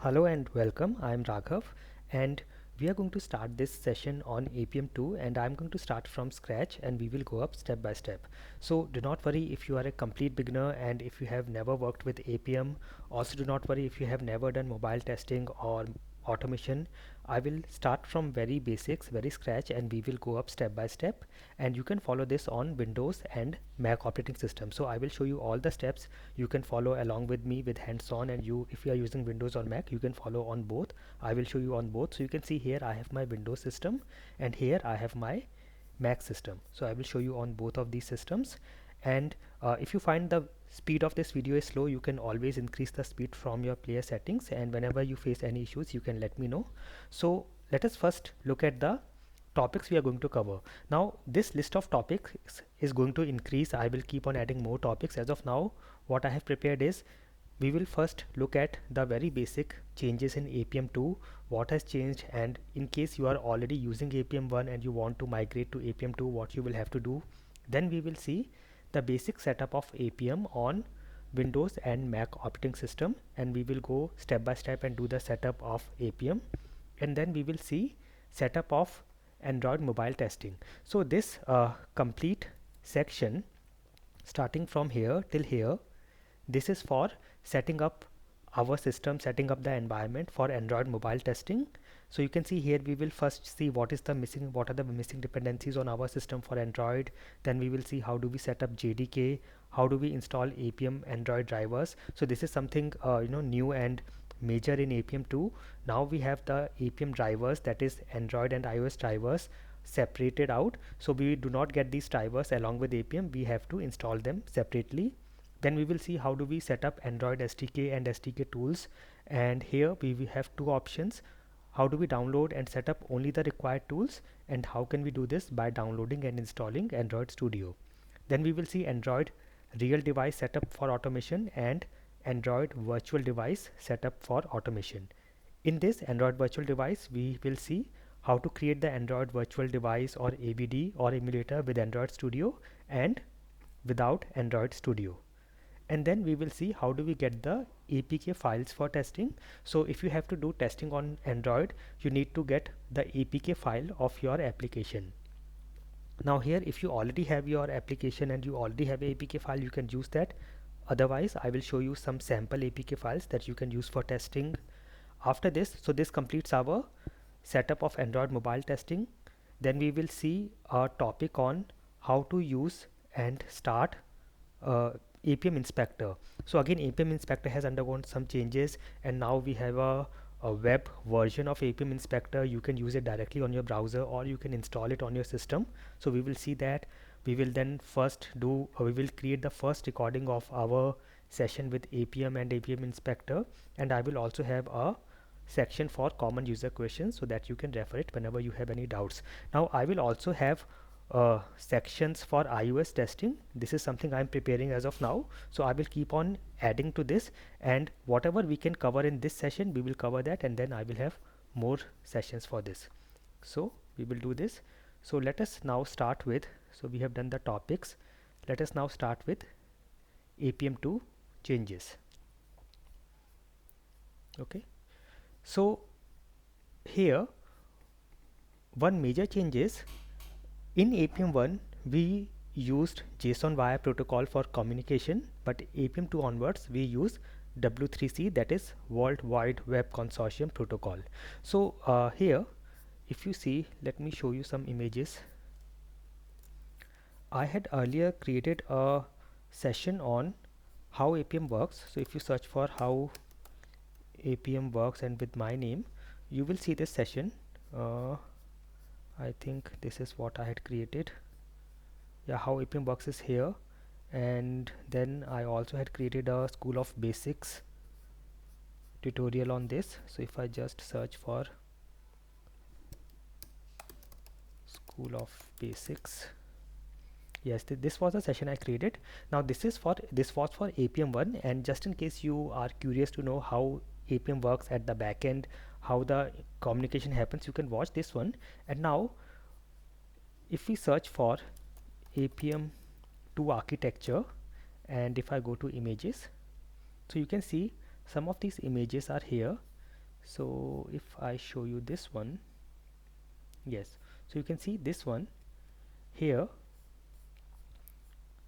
Hello and welcome. I'm Raghav and we are going to start this session on APM2 and I'm going to start from scratch and we will go up step by step. So do not worry if you are a complete beginner and if you have never worked with APM. Also do not worry if you have never done mobile testing or automation. I will start from very basics, very scratch, and we will go up step by step, and you can follow this on Windows and Mac operating system. So I will show you all the steps. You can follow along with me with hands-on, and you if you are using Windows or Mac, you can follow on both. I will show you on both. So you can see here I have my Windows system and here I have my Mac system. So I will show you on both of these systems, and if you find the speed of this video is slow, you can always increase the speed from your player settings, and whenever you face any issues you can let me know. So let us first look at the topics we are going to cover. Now this list of topics is going to increase. I will keep on adding more topics. As of now, what I have prepared is we will first look at the very basic changes in APM2, what has changed, and in case you are already using APM1 and you want to migrate to APM2, what you will have to do. Then we will see the basic setup of APM on Windows and Mac operating system, and we will go step by step and do the setup of APM, and then we will see setup of Android mobile testing. So this complete section starting from here till here, this is for setting up our system, setting up the environment for Android mobile testing. So you can see here we will first see what are the missing dependencies on our system for Android. Then we will see how do we set up JDK, how do we install APM Android drivers. So this is something new and major in APM2. Now we have the APM drivers, that is Android and iOS drivers, separated out. So we do not get these drivers along with APM, we have to install them separately. Then we will see how do we set up Android SDK and SDK tools, and here we will have two options. How do we download and set up only the required tools, and how can we do this by downloading and installing Android Studio. Then we will see Android real device setup for automation and Android virtual device setup for automation. In this Android virtual device we will see how to create the Android virtual device or AVD or emulator with Android Studio and without Android Studio. And then we will see how do we get the APK files for testing. So if you have to do testing on Android, you need to get the APK file of your application. Now here, if you already have your application and you already have a APK file, you can use that. Otherwise I will show you some sample APK files that you can use for testing. After this, so this completes our setup of Android mobile testing. Then we will see a topic on how to use and start APM inspector. So again, APM inspector has undergone some changes, and now we have a web version of APM inspector. You can use it directly on your browser or you can install it on your system. So we will see that. We will then we will create the first recording of our session with APM and APM inspector, and I will also have a section for common user questions so that you can refer it whenever you have any doubts. Now I will also have sections for iOS testing. This is something I'm preparing as of now, so I will keep on adding to this, and whatever we can cover in this session we will cover that, and then I will have more sessions for this. So we will do this. So let us now start with, so we have done the topics, let us now start with APM2 changes. Okay, so here one major change is in APM1 we used JSON wire protocol for communication, but APM2 onwards we use W3C, that is World Wide Web Consortium protocol. So here if you see, let me show you some images. I had earlier created a session on how APM works. So if you search for how APM works and with my name, you will see this session. I think this is what I had created. Yeah, how APM works is here, and then I also had created a School of Basics tutorial on this. So if I just search for School of Basics, yes, this was a session I created. Now this was for APM1, and just in case you are curious to know how APM works at the back end, how the communication happens, you can watch this one. And now if we search for APM2 architecture, and if I go to images, so you can see some of these images are here. So if I show you this one, yes, so you can see this one here.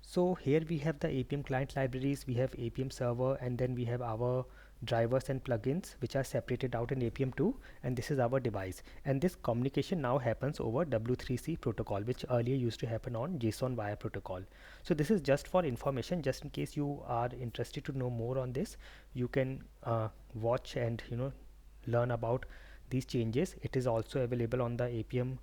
So here we have the APM client libraries, we have APM server, and then we have our drivers and plugins which are separated out in APM2, and this is our device. And this communication now happens over W3C protocol, which earlier used to happen on JSON wire protocol. So this is just for information, just in case you are interested to know more on this, you can watch and learn about these changes. It is also available on the APM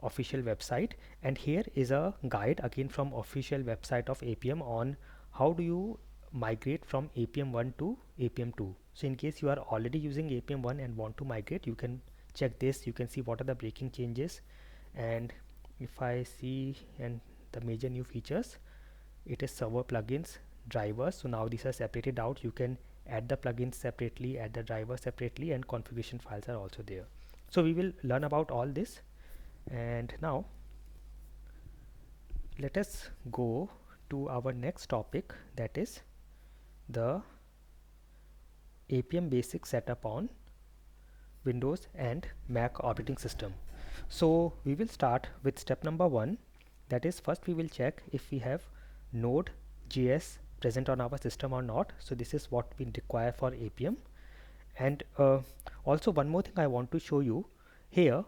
official website, and here is a guide again from official website of APM on how do you migrate from APM1 to APM2. So in case you are already using APM1 and want to migrate, you can check this. You can see what are the breaking changes, and if I see and the major new features, it is server plugins, drivers. So now these are separated out. You can add the plugins separately, add the driver separately, and configuration files are also there. So we will learn about all this. And now let us go to our next topic, that is the APM basic setup on Windows and Mac operating system. So we will start with step number 1, that is first we will check if we have Node.js present on our system or not. So this is what we require for APM. And also one more thing I want to show you here.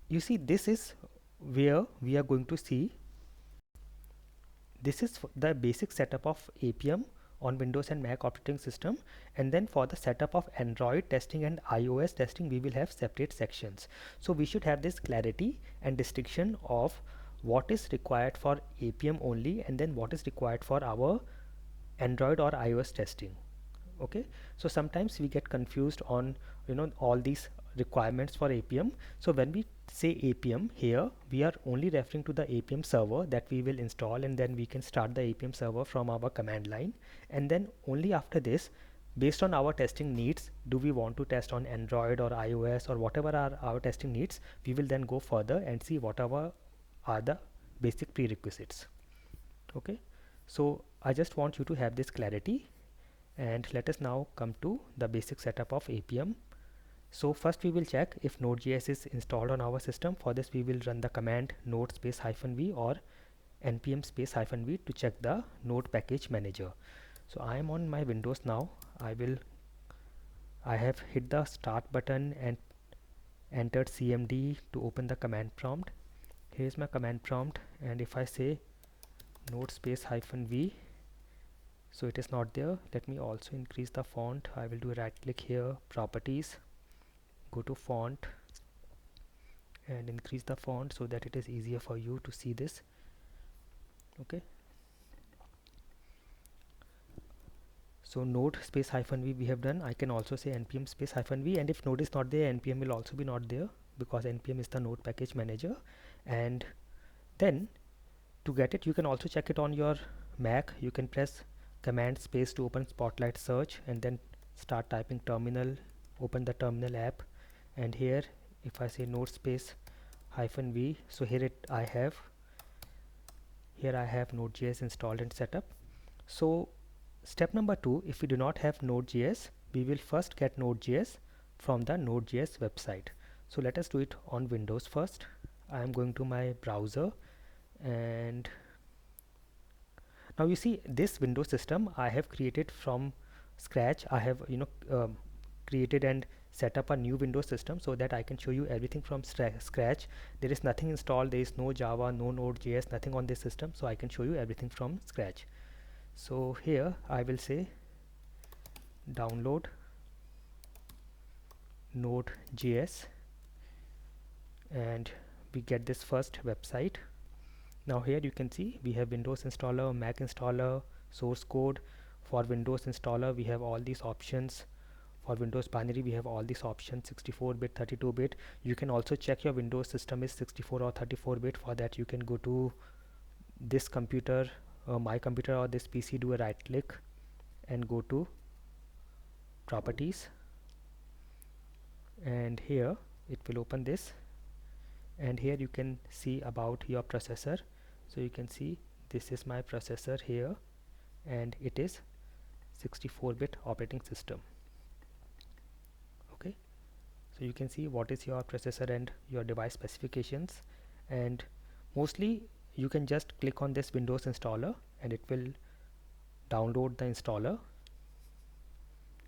You see, this is where we are going to see, this is the basic setup of APM on Windows and Mac operating system, and then for the setup of Android testing and iOS testing we will have separate sections. So we should have this clarity and distinction of what is required for APM only and then what is required for our Android or iOS testing. Okay, so sometimes we get confused on all these requirements for APM. So when we say APM here, we are only referring to the APM server that we will install, and then we can start the APM server from our command line, and then only after this, based on our testing needs, do we want to test on Android or iOS or whatever are our testing needs, we will then go further and see whatever are the basic prerequisites. Okay, so I just want you to have this clarity. And let us now come to the basic setup of APM. So first we will check if Node.js is installed on our system. For this we will run the command node space -v or npm space -v to check the node package manager. So I am on my Windows now. I have hit the start button and entered cmd to open the command prompt. Here is my command prompt, and if I say node space -v, so it is not there. Let me also increase the font. I will do a right click here, properties, go to font and increase the font so that it is easier for you to see this. Okay, so node space -v we have done. I can also say npm space -v, and if node is not there, npm will also be not there because npm is the node package manager. And then to get it, you can also check it on your Mac. You can press command space to open Spotlight search and then start typing terminal, open the terminal app, and here if I say node space -v, so here I have Node.js installed and set up. So step number 2, if we do not have Node.js, we will first get Node.js from the Node.js website. So let us do it on Windows first. I am going to my browser, and now you see this Windows system I have created from scratch. I have created and set up a new Windows system so that I can show you everything from scratch. There is nothing installed, there is no Java, no Node.js, nothing on this system, so I can show you everything from scratch. So here I will say download Node.js, and we get this first website. Now here you can see we have Windows installer, Mac installer, source code. For Windows installer we have all these options. For Windows binary we have all these options, 64-bit, 32-bit. You can also check your Windows system is 64 or 34-bit. For that you can go to this computer, my computer or this PC, do a right click and go to properties, and here it will open this, and here you can see about your processor. So you can see this is my processor here, and it is 64-bit operating system. So you can see what is your processor and your device specifications, and mostly you can just click on this Windows installer and it will download the installer,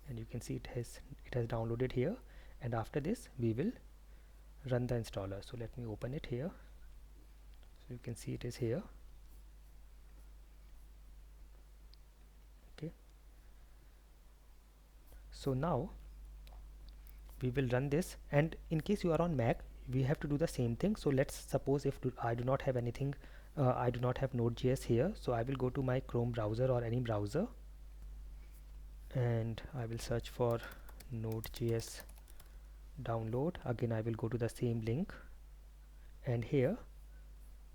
and you can see it has downloaded here. And after this we will run the installer. So let me open it here, so you can see it is here. Okay, so now we will run this, and in case you are on Mac we have to do the same thing. So let's suppose if I do not have anything, I do not have Node.js here, so I will go to my Chrome browser or any browser and I will search for Node.js download. Again I will go to the same link, and here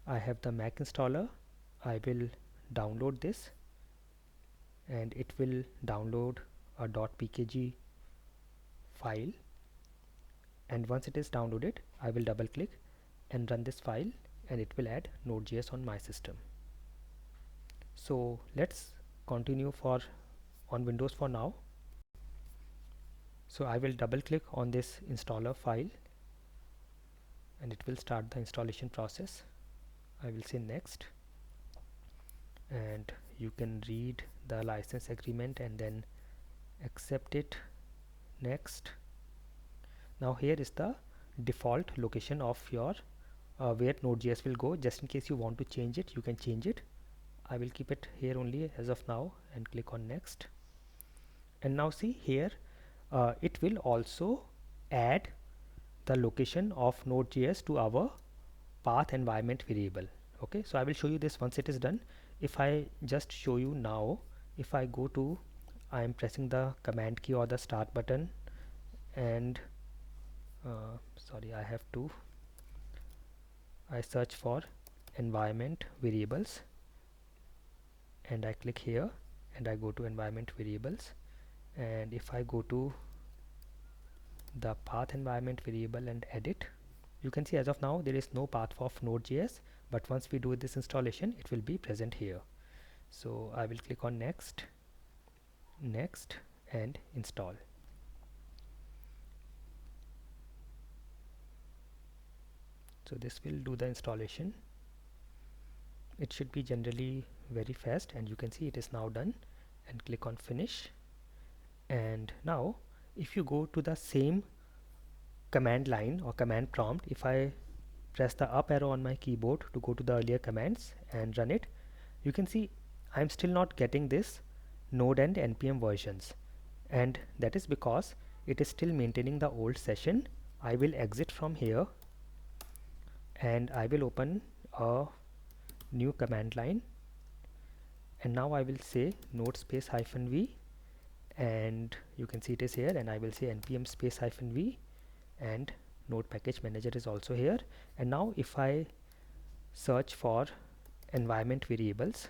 I have the Mac installer. I will download this and it will download a .pkg file, and once it is downloaded I will double click and run this file and it will add Node.js on my system. So let's continue on Windows for now. So I will double click on this installer file and it will start the installation process. I will say next, and you can read the license agreement and then accept it. Next. Now here is the default location of your where Node.js will go. Just in case you want to change it, you can change it. I will keep it here only as of now and click on next. And now see here, it will also add the location of Node.js to our path environment variable. Okay, so I will show you this once it is done. If I just show you now, if I go to, I am pressing the command key or the start button, and sorry, I search for environment variables and I click here and I go to environment variables, and if I go to the path environment variable and edit, you can see as of now there is no path of Node.js, but once we do this installation it will be present here. So I will click on next, next, and install. So this will do the installation. It should be generally very fast, and you can see it is now done, and click on finish. And now if you go to the same command line or command prompt, if I press the up arrow on my keyboard to go to the earlier commands and run it, you can see I'm still not getting this node and npm versions, and that is because it is still maintaining the old session. I will exit from here and I will open a new command line, and now I will say node space -v, and you can see it is here, and I will say npm space -v, and node package manager is also here. And now if I search for environment variables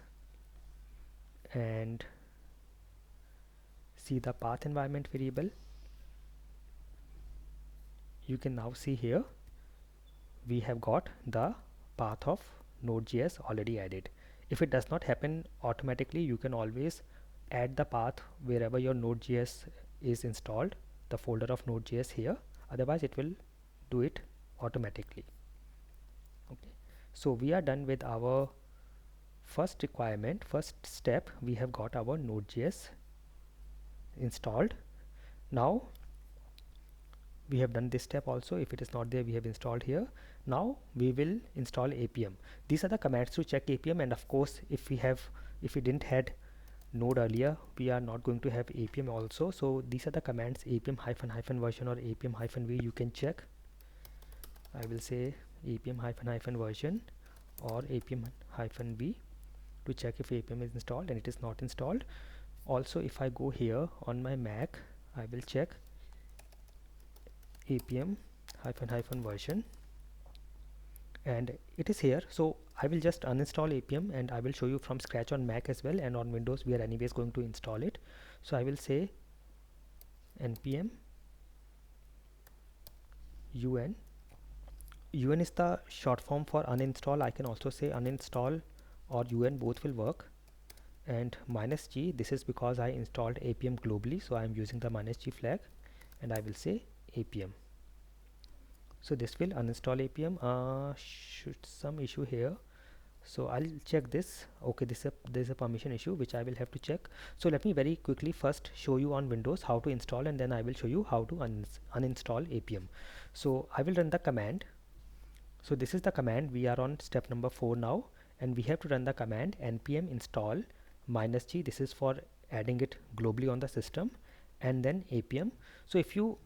and see the path environment variable, you can now see here we have got the path of Node.js already added. If it does not happen automatically, you can always add the path wherever your Node.js is installed, the folder of Node.js here, otherwise it will do it automatically. Okay, so we are done with our first requirement, first step. We have got our Node.js installed. Now we have done this step also. If it is not there, we have installed here. Now we will install appium. These are the commands to check appium, and of course if we didn't had node earlier, we are not going to have appium also. So these are the commands, appium -- version or appium -v. You can check. I will say appium -- version or appium -v to check if appium is installed, and it is not installed. Also if I go here on my Mac, I will check appium -- version, and it is here. So I will just uninstall appium and I will show you from scratch on Mac as well, and on Windows we are anyways going to install it. So I will say npm un. Un is the short form for uninstall. I can also say uninstall or un, both will work. And -g, this is because I installed appium globally, so I am using the -g flag, and I will say appium. So this will uninstall apm. Should some issue here, so I'll check this. Okay, there's a permission issue which I will have to check. So let me very quickly first show you on Windows how to install, and then I will show you how to uninstall apm. So I will run the command. So this is the command. We are on step number 4 now, and we have to run the command npm install -g. This is for adding it globally on the system, and then apm. So if you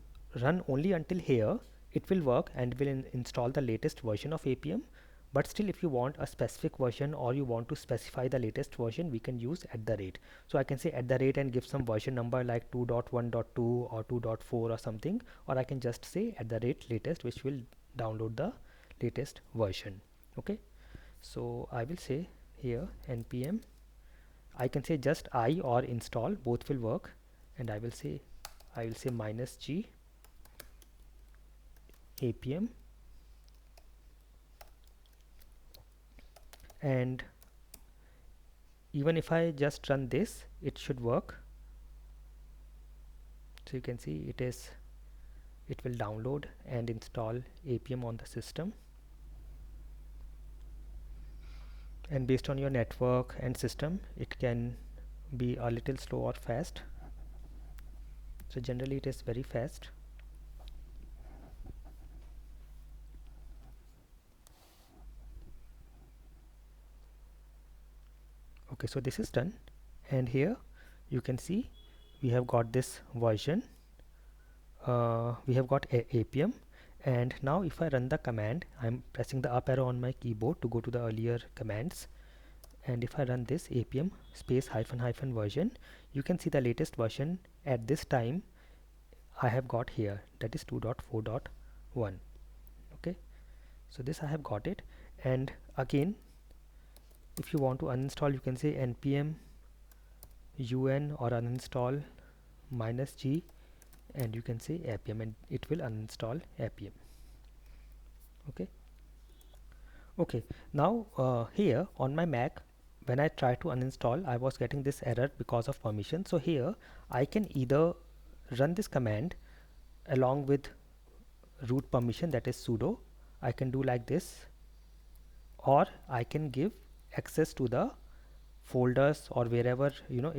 run only until here, it will work and will install the latest version of apm. But still, if you want a specific version or you want to specify the latest version, we can use @. So I can say @ and give some version number like 2.1.2 or 2.4 or something, or I can just say @latest, which will download the latest version. Okay, so I will say here npm, I can say just I or install, both will work, and I will say -g apm, and even if I just run this, it should work. So you can see it will download and install apm on the system, and based on your network and system, it can be a little slow or fast. So generally it is very fast. Okay, so this is done, and here you can see we have got this version. We have got apm, and now if I run the command, I'm pressing the up arrow on my keyboard to go to the earlier commands, and if I run this apm space -- version, you can see the latest version at this time I have got here, that is 2.4.1. okay, so this I have got it. And again, if you want to uninstall, you can say npm un or uninstall -g, and you can say apm, and it will uninstall apm. Okay, now here on my Mac, when I try to uninstall, I was getting this error because of permission. So here I can either run this command along with root permission, that is sudo. I can do like this, or I can give access to the folders or wherever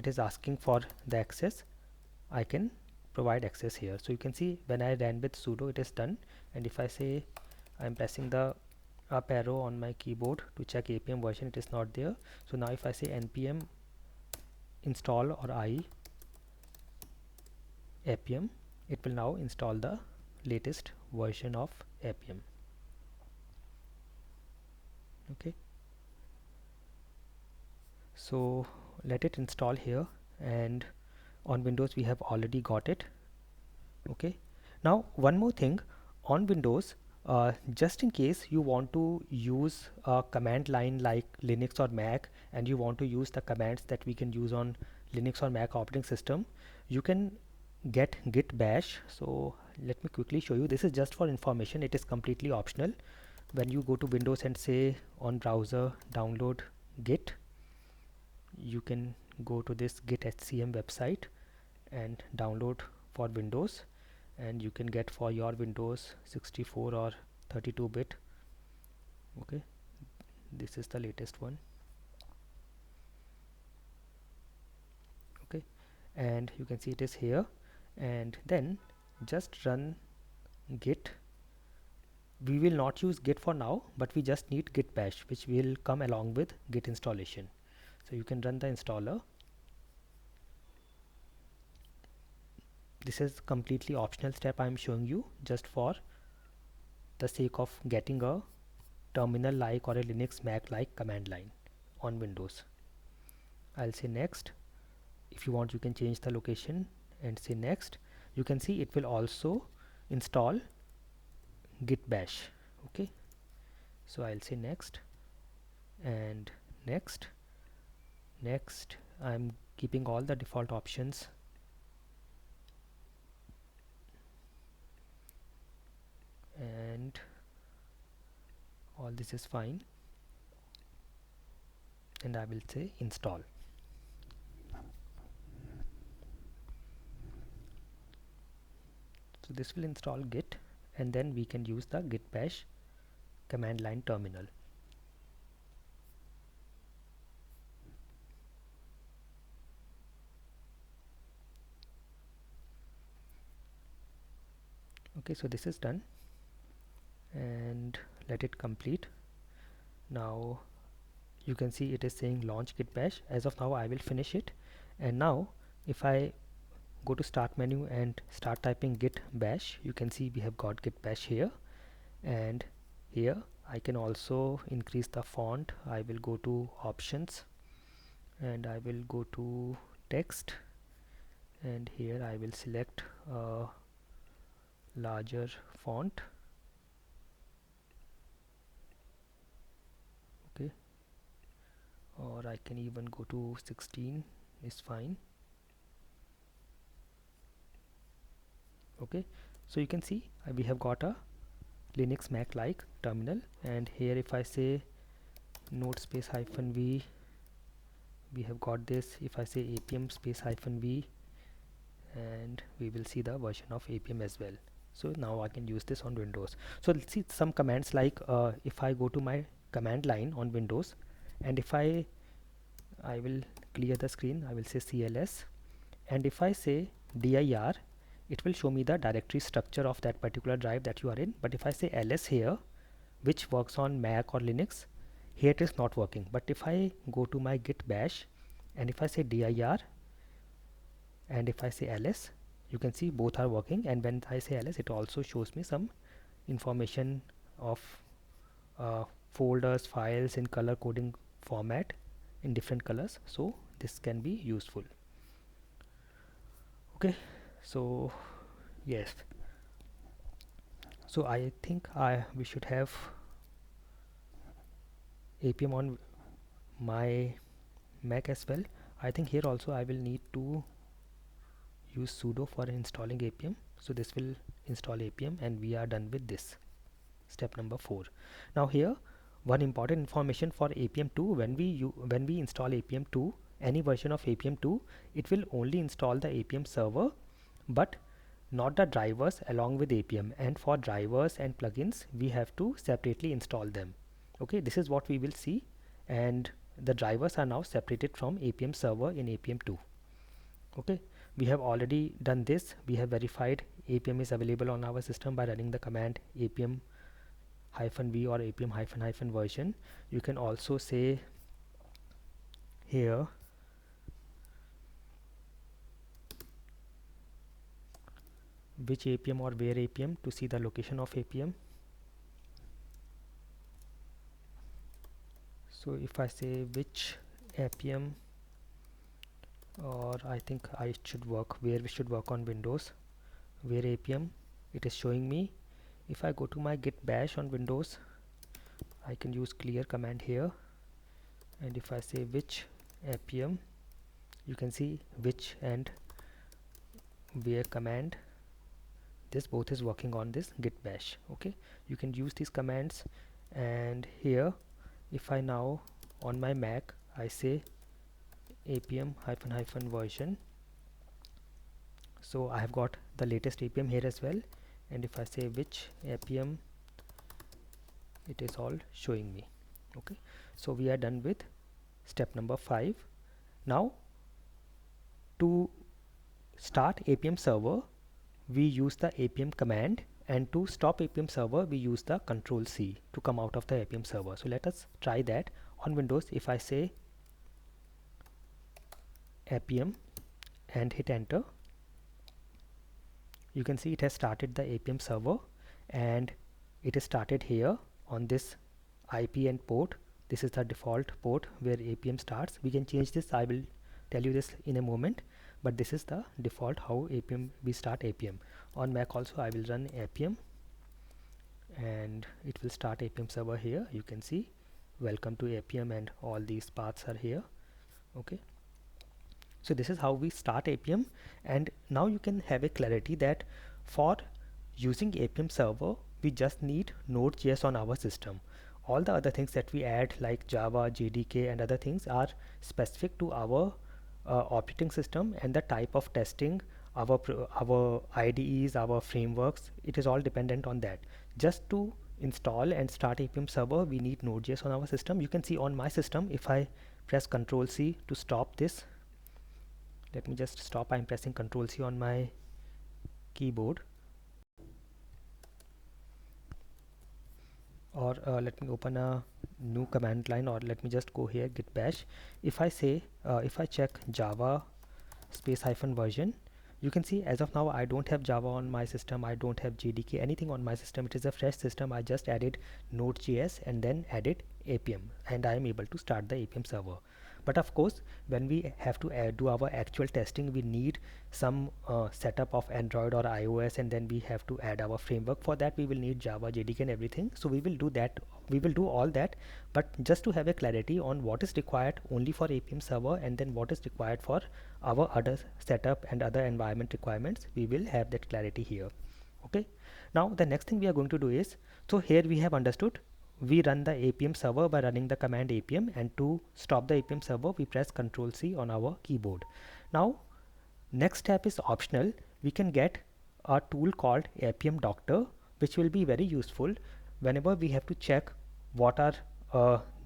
it is asking for the access. I can provide access here. So you can see when I ran with sudo, it is done. And if I say I'm pressing the up arrow on my keyboard to check apm version, it is not there. So now if I say npm install or I apm, it will now install the latest version of apm. Okay, so let it install here, and on Windows we have already got it. Okay, now one more thing on Windows, just in case you want to use a command line like Linux or Mac, and you want to use the commands that we can use on Linux or Mac operating system, you can get git bash. So let me quickly show you. This is just for information, it is completely optional. When you go to Windows and say on browser download git, you can go to this git HCM website and download for Windows, and you can get for your Windows 64 or 32-bit. okay, this is the latest one. Okay, and you can see it is here, and then just run git. We will not use git for now, but we just need git bash, which will come along with git installation. So you can run the installer. This is completely optional step I am showing you just for the sake of getting a terminal like or a Linux Mac like command line on Windows. I'll say next. If you want, you can change the location and say next. You can see it will also install git bash. Okay, so I'll say next and next. I'm keeping all the default options, and all this is fine, and I will say install. So this will install git, and then we can use the git bash command line terminal. Okay, so this is done, and let it complete. Now you can see it is saying launch git bash. As of now I will finish it, and now if I go to start menu and start typing git bash, you can see we have got git bash here, and here I can also increase the font. I will go to options and I will go to text, and here I will select a larger font. Okay, or I can even go to 16 is fine. Okay, so you can see we have got a Linux Mac like terminal, and here if I say node space -v, we have got this. If I say appium space -v, and we will see the version of appium as well. So now I can use this on Windows. So let's see some commands like if I go to my command line on Windows, and if I will clear the screen, I will say cls, and if I say dir, it will show me the directory structure of that particular drive that you are in. But if I say ls here, which works on Mac or Linux, here it is not working. But if I go to my git bash, and if I say dir, and if I say ls, you can see both are working, and when I say ls, it also shows me some information of folders, files in color coding format in different colors, so this can be useful. Okay, so yes, so I think we should have appium on my Mac as well. I think here also I will need to use sudo for installing appium, so this will install appium, and we are done with this step number 4. Now here one important information for appium2: when we install appium2, any version of appium2, it will only install the appium server but not the drivers along with appium, and for drivers and plugins we have to separately install them. Okay, this is what we will see, and the drivers are now separated from appium server in appium2. Okay, we have already done this. We have verified appium is available on our system by running the command appium -v or appium version. You can also say here which appium or where appium to see the location of appium. So if I say which appium, or I think I should work where we should work on Windows, where appium, it is showing me. If I go to my git bash on Windows, I can use clear command here, and if I say which appium, you can see which and where command, this both is working on this git bash. Okay, you can use these commands, and here if I now on my Mac I say appium -- version, so I have got the latest appium here as well, and if I say which appium, it is all showing me. Okay, so we are done with step number 5. Now to start appium server, we use the appium command, and to stop appium server we use the CTRL C to come out of the appium server. So let us try that on Windows. If I say appium and hit enter, you can see it has started the appium server, and it is started here on this IP and port. This is the default port where appium starts. We can change this, I will tell you this in a moment, but this is the default how appium we start appium. On Mac also I will run appium, and it will start appium server here. You can see welcome to appium, and all these paths are here. Okay, so this is how we start appium, and now you can have a clarity that for using appium server we just need Node.js on our system. All the other things that we add like Java, JDK and other things are specific to our operating system, and the type of testing our IDEs, our frameworks, it is all dependent on that. Just to install and start APM server, we need Node.js on our system. You can see on my system, if I press Ctrl C to stop this, let me just stop. I'm pressing Ctrl C on my keyboard, or let me open a new command line, or let me just go here, git bash. If I say if I check Java space hyphen version, you can see as of now I don't have Java on my system, I don't have JDK, anything on my system. It is a fresh system. I just added Node.js and then added apm, and I am able to start the apm server. But of course, when we have to do our actual testing, we need some setup of Android or iOS, and then we have to add our framework. For that we will need Java, JDK and everything. So we will do that, we will do all that. But just to have a clarity on what is required only for apm server and then what is required for our other setup and other environment requirements, we will have that clarity here. Okay, now the next thing we are going to do is, so here we have understood we run the apm server by running the command apm, and to stop the apm server we press Ctrl C on our keyboard. Now next step is optional. We can get a tool called appium-doctor, which will be very useful whenever we have to check what are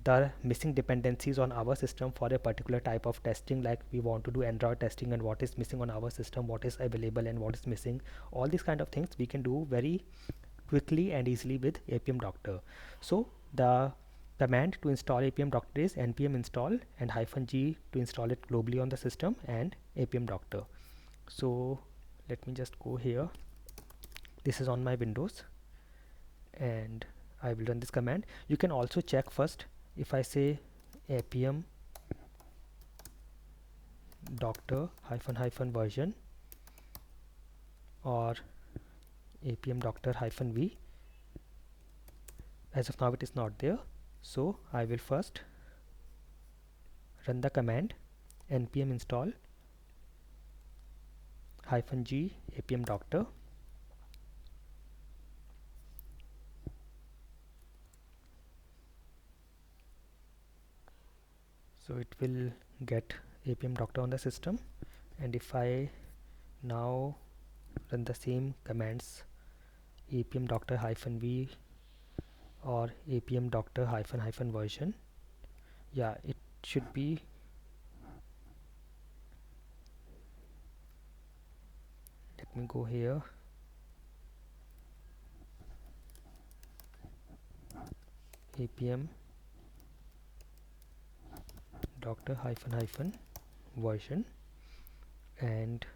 the missing dependencies on our system for a particular type of testing, like we want to do Android testing and what is missing on our system, what is available and what is missing. All these kind of things we can do very quickly and easily with appium-doctor. So the command to install appium-doctor is npm install and -g to install it globally on the system, and appium-doctor. So let me just go here. This is on my Windows, and I will run this command. You can also check first. If I say appium-doctor -version or appium-doctor-v, as of now it is not there. So I will first run the command npm install -g appium-doctor. So it will get appium-doctor on the system, and if I now run the same commands appium-doctor-v or appium-doctor-version, yeah, it should be, let me go here, appium-doctor-version, and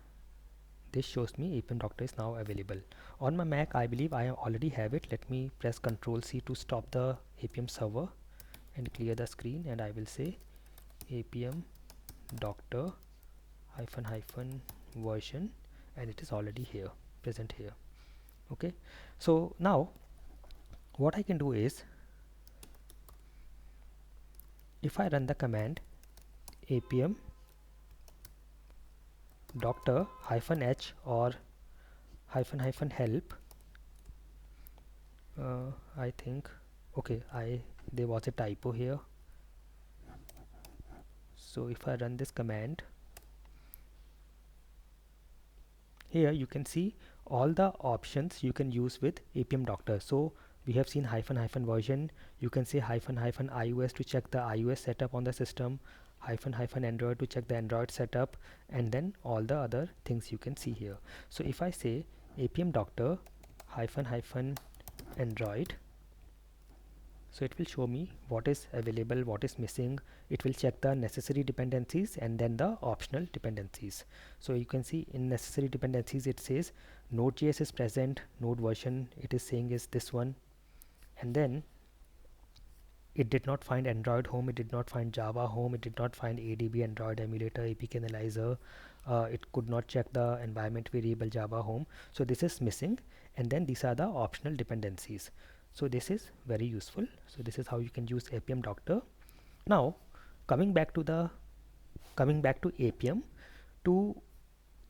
this shows me appium-doctor is now available. On my Mac, I believe I already have it. Let me press Ctrl C to stop the appium server and clear the screen, and I will say appium-doctor-version, and it is already here, present here. Okay, so now what I can do is, if I run the command appium-doctor -h or -help, I think, okay, there was a typo here. So if I run this command, here you can see all the options you can use with appium-doctor. So we have seen -version. You can say -iOS to check the iOS setup on the system, -Android to check the Android setup, and then all the other things you can see here. So if I say appium-doctor -Android, so it will show me what is available, what is missing. It will check the necessary dependencies and then the optional dependencies. So you can see in necessary dependencies it says Node.js is present, Node version it is saying is this one, and then it did not find Android home, it did not find Java home, it did not find ADB Android emulator, APK analyzer, it could not check the environment variable Java home. So this is missing, and then these are the optional dependencies. So this is very useful. So this is how you can use appium-doctor. Now coming back to appium, to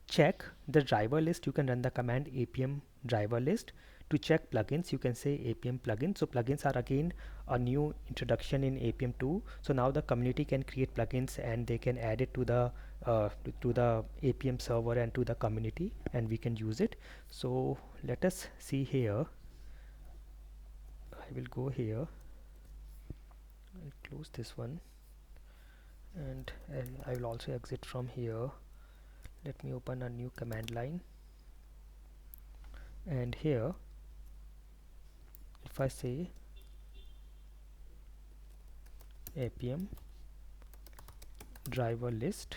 check the driver list you can run the command appium driver list. To check plugins you can say appium plugin. So plugins are again a new introduction in appium 2. So now the community can create plugins and they can add it to the to the APM server and to the community, and we can use it. So let us see here. I will go here and close this one, and I will also exit from here. Let me open a new command line, and here if I say apm driver list,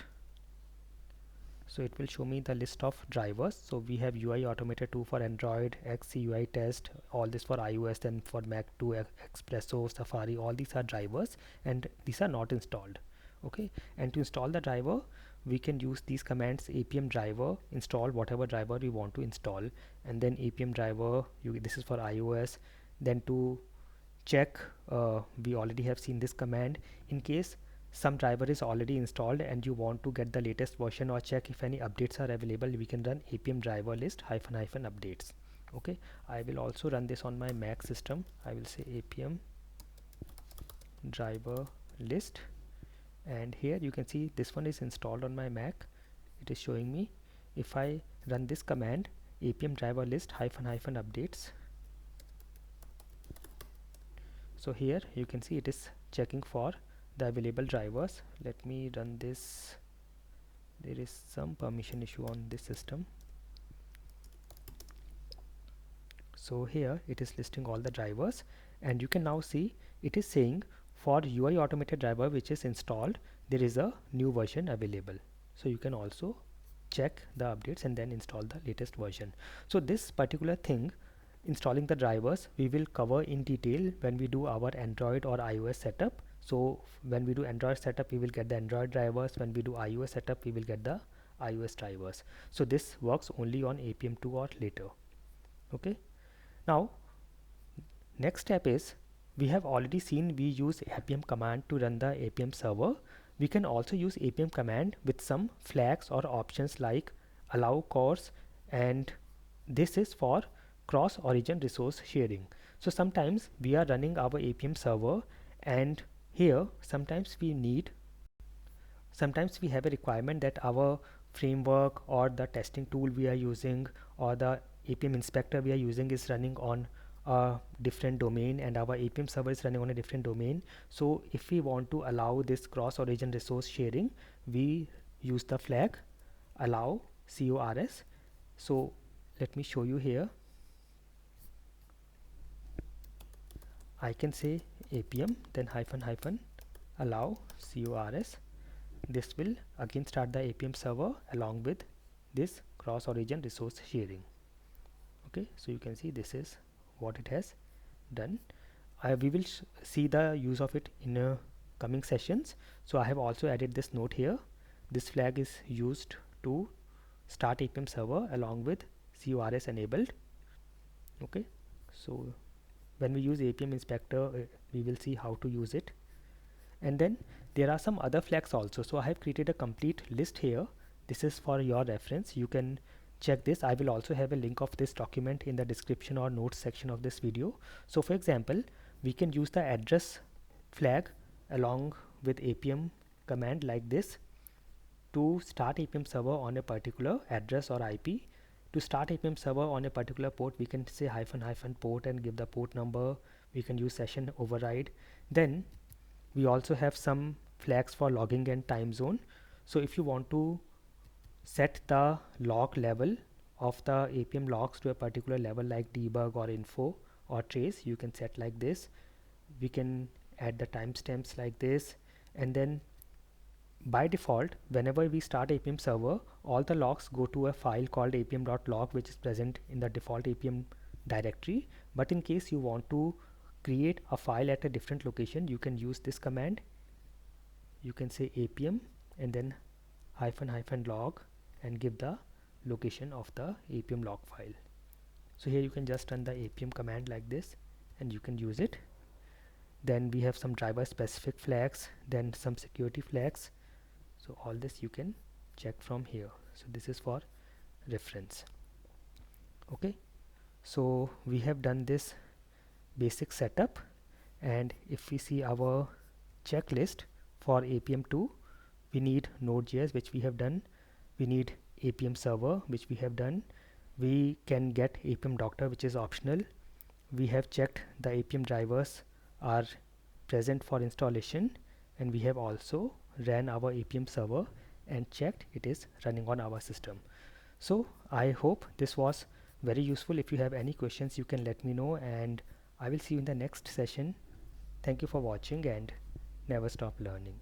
so it will show me the list of drivers. So we have UI automated 2 for Android, XCUI test, all this for iOS, then for Mac 2 Espresso, Safari, all these are drivers and these are not installed. Okay, and to install the driver we can use these commands: apm driver install whatever driver we want to install, and then apm driver, this is for iOS. Then to check, we already have seen this command. In case some driver is already installed and you want to get the latest version or check if any updates are available, we can run apm driver list hyphen updates. Okay, I will also run this on my Mac system. I will say apm driver list, and here you can see this one is installed on my Mac. It is showing me. If I run this command apm driver list hyphen updates, so here you can see it is checking for the available drivers. Let me run this. There is some permission issue on this system. So here it is listing all the drivers, and you can now see it is saying for UI automated driver which is installed, there is a new version available. So you can also check the updates and then install the latest version. So this particular thing, installing the drivers, we will cover in detail when we do our Android or iOS setup. So when we do Android setup, we will get the Android drivers. When we do iOS setup, we will get the iOS drivers. So this works only on apm2 or later. Okay, now next step is, we have already seen we use apm command to run the apm server. We can also use apm command with some flags or options like allow CORS, and this is for cross origin resource sharing. So sometimes we are running our apm server, and here sometimes we have a requirement that our framework or the testing tool we are using or the apm inspector we are using is running on a different domain, and our apm server is running on a different domain. So if we want to allow this cross origin resource sharing, we use the flag allow CORS. So let me show you here. I can say apm then hyphen allow CORS. This will again start the apm server along with this cross origin resource sharing. Okay, so you can see this is what it has done. We will see the use of it in coming sessions. So I have also added this note here. This flag is used to start apm server along with CORS enabled. Okay, so when we use apm inspector, we will see how to use it. And then there are some other flags also. So I have created a complete list here. This is for your reference. You can check this. I will also have a link of this document in the description or notes section of this video. So for example, we can use the address flag along with apm command like this to start apm server on a particular address or IP. To start apm server on a particular port, we can say hyphen port and give the port number. We can use session override. Then we also have some flags for logging and time zone. So if you want to set the log level of the apm logs to a particular level like debug or info or trace, you can set like this. We can add the timestamps like this, and then by default whenever we start apm server, all the logs go to a file called appium.log, which is present in the default apm directory. But in case you want to create a file at a different location, you can use this command. You can say apm and then hyphen log and give the location of the apm log file. So here you can just run the apm command like this and you can use it. Then we have some driver specific flags, then some security flags. So all this you can check from here. So this is for reference. Okay, so we have done this basic setup, and if we see our checklist for apm2, we need Node.js, which we have done. We need appium server, which we have done. We can get appium-doctor, which is optional. We have checked the appium drivers are present for installation, and we have also ran our appium server and checked it is running on our system. So I hope this was very useful. If you have any questions, you can let me know, and I will see you in the next session. Thank you for watching, and never stop learning.